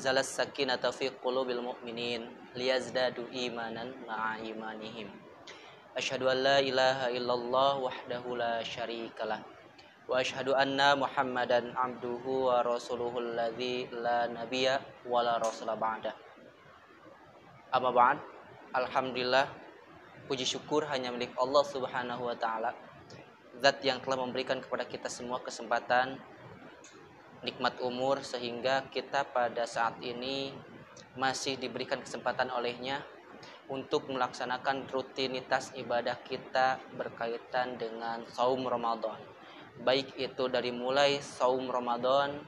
anzalas sakinata fi qulubil mu'minin liyazdadu imanan ma'a imanihim. Asyhadu an la ilaha illallah wahdahu la syarikalah wa asyhadu anna Muhammadan abduhu wa rasuluhul ladzi la nabiyya wa la rasula ba'da. Amma ba'd. Alhamdulillah, puji syukur hanya milik Allah Subhanahu wa taala, zat yang telah memberikan kepada kita semua kesempatan nikmat umur sehingga kita pada saat ini masih diberikan kesempatan olehnya untuk melaksanakan rutinitas ibadah kita berkaitan dengan saum Ramadan. Baik itu dari mulai saum Ramadan,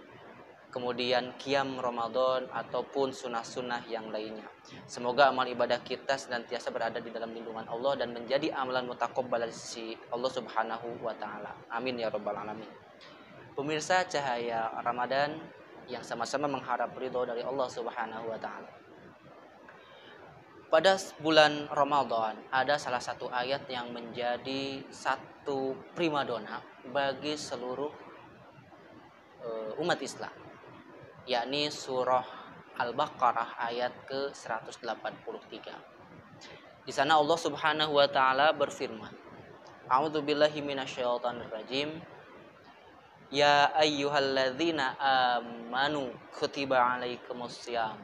kemudian qiyam Ramadan ataupun sunnah-sunnah yang lainnya. Semoga amal ibadah kita senantiasa berada di dalam lindungan Allah dan menjadi amalan mutaqabbal dari sisi Allah Subhanahu wa taala. Amin ya rabbal alamin. Pemirsa Cahaya Ramadan yang sama-sama mengharap ridho dari Allah Subhanahu wa taala. Pada bulan Ramadan ada salah satu ayat yang menjadi satu primadona bagi seluruh umat Islam, yakni surah Al-Baqarah ayat ke-183. Di sana Allah Subhanahu wa taala berfirman, A'udzubillahi minasyaitonir rajim. Ya ayyuhalladzina amanu kutiba alaikumussyam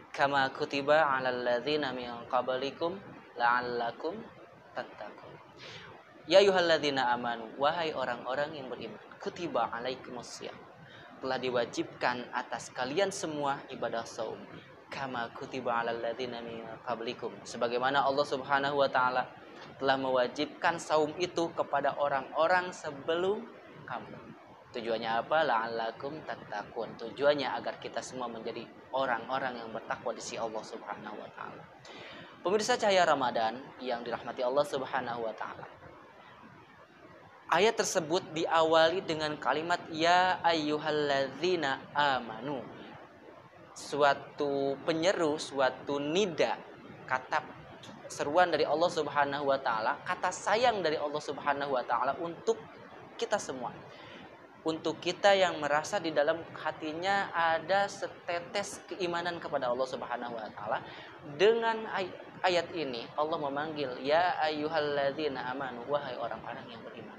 kama kutiba 'alal ladzina min qablikum la'allakum tattaqun. Ya ayyuhalladzina amanu, wahai orang-orang yang beriman, kutiba alaikumussyam, telah diwajibkan atas kalian semua ibadah saum, kama kutiba 'alal ladzina min qablikum, sebagaimana Allah Subhanahu wa taala telah mewajibkan saum itu kepada orang-orang sebelum kamu. Tujuannya apa? La'allakum tattaqun. Tujuannya agar kita semua menjadi orang-orang yang bertakwa di sisi Allah Subhanahu wa taala. Pemirsa Cahaya Ramadan yang dirahmati Allah Subhanahu wa taala. Ayat tersebut diawali dengan kalimat ya ayyuhalladzina amanu. Suatu penyeru, suatu nida, kata seruan dari Allah Subhanahu wa taala, kata sayang dari Allah Subhanahu wa taala untuk kita semua. Untuk kita yang merasa di dalam hatinya ada setetes keimanan kepada Allah Subhanahu wa taala. Dengan ayat ini Allah memanggil ya ayyuhalladzina amanu, wahai orang-orang yang beriman.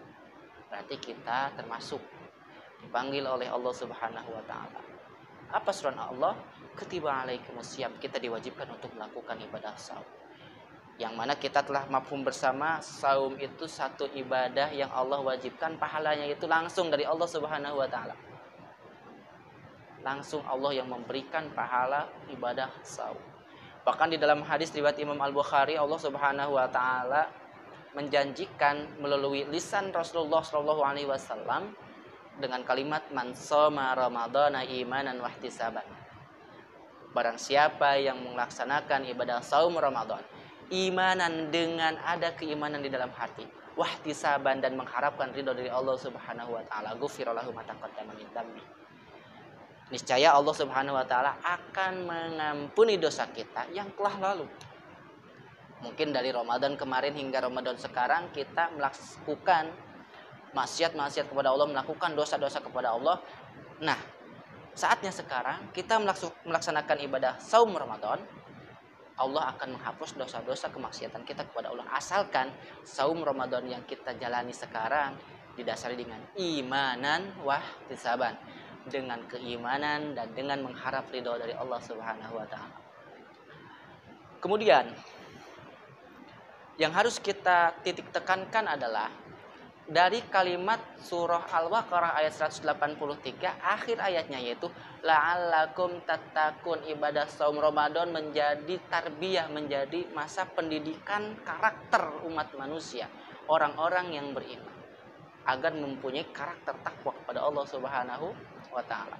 Berarti kita termasuk dipanggil oleh Allah Subhanahu wa taala. Apa surat Allah? Kutiba alaikumussyam, kita diwajibkan untuk melakukan ibadah saum. Yang mana kita telah mafhum bersama saum itu satu ibadah yang Allah wajibkan, pahalanya itu langsung dari Allah Subhanahu wa taala. Langsung Allah yang memberikan pahala ibadah saum. Bahkan di dalam hadis riwayat Imam Al-Bukhari, Allah Subhanahu wa taala menjanjikan melalui lisan Rasulullah sallallahu alaihi wasallam dengan kalimat man shoma ramadhana imanan wa ihtisaban. Barang siapa yang melaksanakan ibadah saum Ramadan imanan, dengan ada keimanan di dalam hati, wahtisaban, dan mengharapkan ridho dari Allah Subhanahu wa taala, ghufira lahu ma taqaddama min dzambi. Niscaya Allah Subhanahu wa taala akan mengampuni dosa kita yang telah lalu. Mungkin dari Ramadan kemarin hingga Ramadan sekarang kita melakukan maksiat-maksiat kepada Allah, melakukan dosa-dosa kepada Allah. Nah, saatnya sekarang kita melaksanakan ibadah saum Ramadan. Allah akan menghapus dosa-dosa kemaksiatan kita kepada Allah, asalkan saum Ramadan yang kita jalani sekarang didasari dengan imanan wahtisaban, dengan keimanan dan dengan mengharap ridho dari Allah Subhanahu wa taala. Kemudian yang harus kita titik tekankan adalah dari kalimat surah Al-Baqarah ayat 183 akhir ayatnya, yaitu la'allakum tattaqun. Ibadah saum Ramadan menjadi tarbiyah, menjadi masa pendidikan karakter umat manusia, orang-orang yang beriman, agar mempunyai karakter takwa kepada Allah Subhanahu wa taala.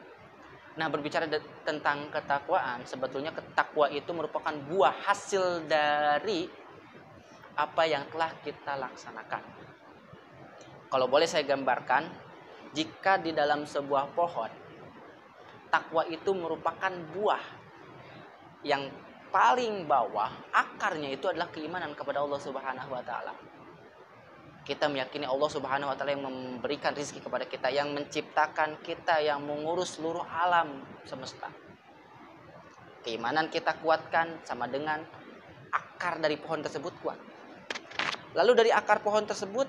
Nah, berbicara tentang ketakwaan, sebetulnya takwa itu merupakan buah hasil dari apa yang telah kita laksanakan. Kalau boleh saya gambarkan, jika di dalam sebuah pohon, takwa itu merupakan buah yang paling bawah, akarnya itu adalah keimanan kepada Allah Subhanahu wa taala. Kita meyakini Allah Subhanahu wa taala yang memberikan rezeki kepada kita, yang menciptakan kita, yang mengurus seluruh alam semesta. Keimanan kita kuatkan sama dengan akar dari pohon tersebut kuat. Lalu dari akar pohon tersebut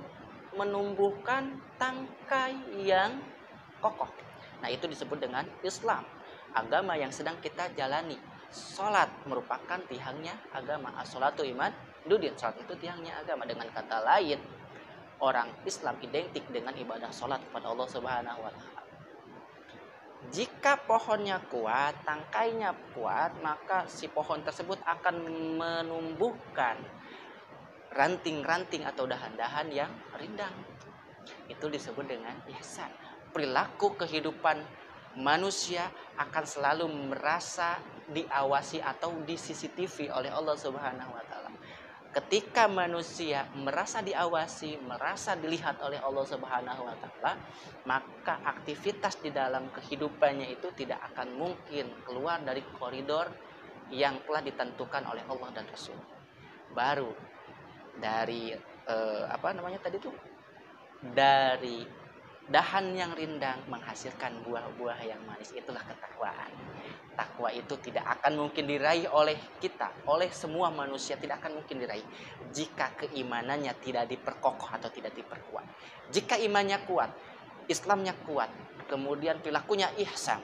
menumbuhkan tangkai yang kokoh. Nah, itu disebut dengan Islam, agama yang sedang kita jalani. Salat merupakan tiangnya agama. As-salatu iman dudin. Salat itu tiangnya agama. Dengan kata lain, orang Islam identik dengan ibadah salat kepada Allah Subhanahu wa taala. Jika pohonnya kuat, tangkainya kuat, maka si pohon tersebut akan menumbuhkan ranting-ranting atau dahan-dahan yang rindang. Itu disebut dengan ihsan. Perilaku kehidupan manusia akan selalu merasa diawasi atau di CCTV oleh Allah Subhanahu wa taala. Ketika manusia merasa diawasi, merasa dilihat oleh Allah Subhanahu wa taala, maka aktivitas di dalam kehidupannya itu tidak akan mungkin keluar dari koridor yang telah ditentukan oleh Allah dan Rasul. Baru dari dari dahan yang rindang menghasilkan buah-buah yang manis. Itulah ketakwaan. Takwa itu tidak akan mungkin diraih oleh kita, oleh semua manusia, tidak akan mungkin diraih jika keimanannya tidak diperkokoh atau tidak diperkuat. Jika imannya kuat, Islamnya kuat, kemudian perilakunya ihsan,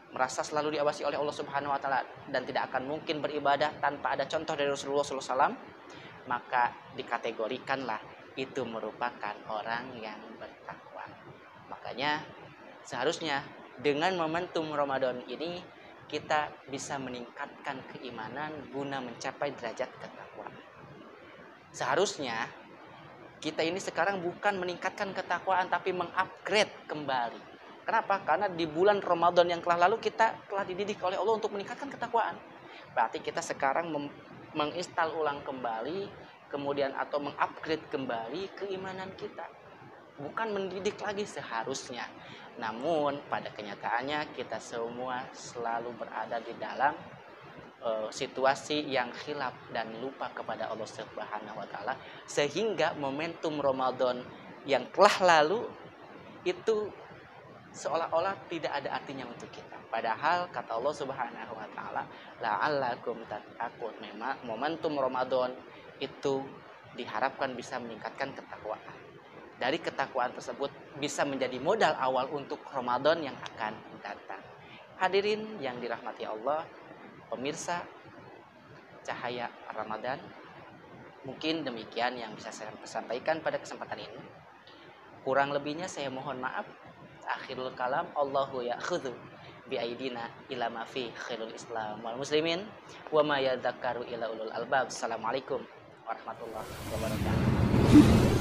merasa selalu diawasi oleh Allah Subhanahu wa taala dan tidak akan mungkin beribadah tanpa ada contoh dari Rasulullah SAW, maka dikategorikanlah itu merupakan orang yang bertakwa. Makanya seharusnya dengan momentum Ramadan ini kita bisa meningkatkan keimanan guna mencapai derajat ketakwaan. Seharusnya kita ini sekarang bukan meningkatkan ketakwaan tapi mengupgrade kembali. Kenapa? Karena di bulan Ramadan yang telah lalu kita telah dididik oleh Allah untuk meningkatkan ketakwaan. Berarti kita sekarang menginstal ulang kembali, kemudian atau mengupgrade kembali keimanan kita. Bukan mendidik lagi seharusnya. Namun pada kenyataannya kita semua selalu berada di dalam situasi yang khilaf dan lupa kepada Allah Subhanahu wa taala, sehingga momentum Ramadan yang telah lalu itu seolah-olah tidak ada artinya untuk kita. Padahal kata Allah Subhanahu wa taala, la'allakum tattaqun. Memang momentum Ramadan itu diharapkan bisa meningkatkan ketakwaan. Dari ketakwaan tersebut bisa menjadi modal awal untuk Ramadan yang akan datang. Hadirin yang dirahmati Allah, pemirsa Cahaya Ramadan, mungkin demikian yang bisa saya sampaikan pada kesempatan ini. Kurang lebihnya saya mohon maaf. Akhirul kalam, Allahu ya'khudhu biaidina ila ma fi khairul Islam wal muslimin wa ma yadzakkaru ila ulul albab. Assalamualaikum warahmatullahi wabarakatuh.